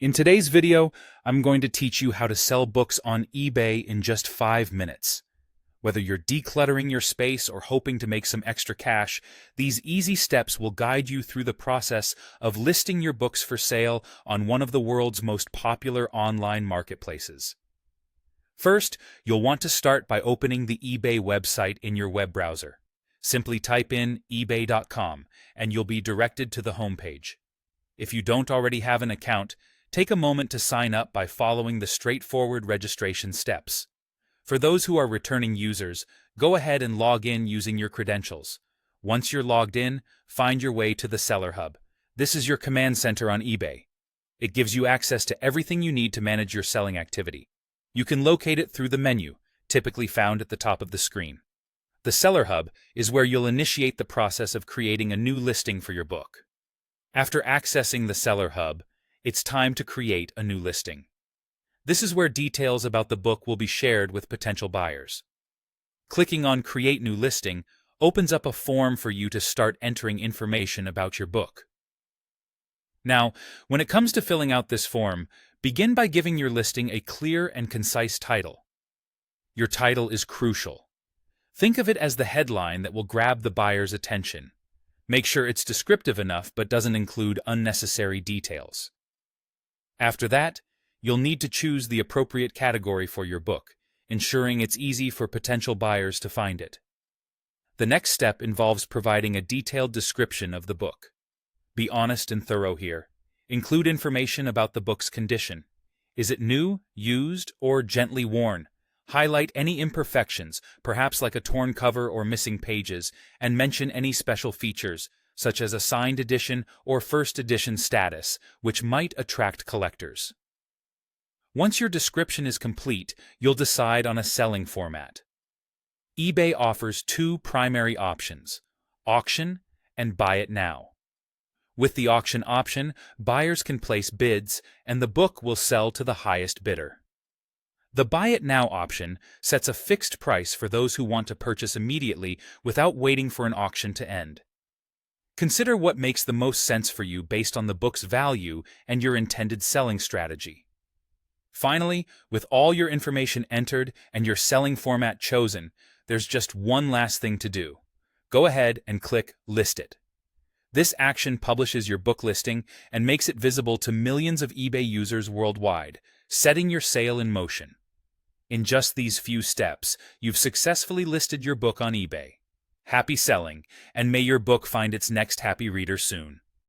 In today's video, I'm going to teach you how to sell books on eBay in just 5 minutes. Whether you're decluttering your space or hoping to make some extra cash, these easy steps will guide you through the process of listing your books for sale on one of the world's most popular online marketplaces. First, you'll want to start by opening the eBay website in your web browser. Simply type in ebay.com and you'll be directed to the homepage. If you don't already have an account, take a moment to sign up by following the straightforward registration steps. For those who are returning users, go ahead and log in using your credentials. Once you're logged in, find your way to the Seller Hub. This is your command center on eBay. It gives you access to everything you need to manage your selling activity. You can locate it through the menu, typically found at the top of the screen. The Seller Hub is where you'll initiate the process of creating a new listing for your book. After accessing the Seller Hub, it's time to create a new listing. This is where details about the book will be shared with potential buyers. Clicking on Create New Listing opens up a form for you to start entering information about your book. Now, when it comes to filling out this form, begin by giving your listing a clear and concise title. Your title is crucial. Think of it as the headline that will grab the buyer's attention. Make sure it's descriptive enough but doesn't include unnecessary details. After that, you'll need to choose the appropriate category for your book, ensuring it's easy for potential buyers to find it. The next step involves providing a detailed description of the book. Be honest and thorough here. Include information about the book's condition. Is it new, used, or gently worn? Highlight any imperfections, perhaps like a torn cover or missing pages, and mention any special features, such as a signed edition or first edition status, which might attract collectors. Once your description is complete, you'll decide on a selling format. eBay offers two primary options: auction and buy it now. With the auction option, buyers can place bids, and the book will sell to the highest bidder. The Buy It Now option sets a fixed price for those who want to purchase immediately without waiting for an auction to end. Consider what makes the most sense for you based on the book's value and your intended selling strategy. Finally, with all your information entered and your selling format chosen, there's just one last thing to do. Go ahead and click List It. This action publishes your book listing and makes it visible to millions of eBay users worldwide, setting your sale in motion. In just these few steps, you've successfully listed your book on eBay. Happy selling, and may your book find its next happy reader soon.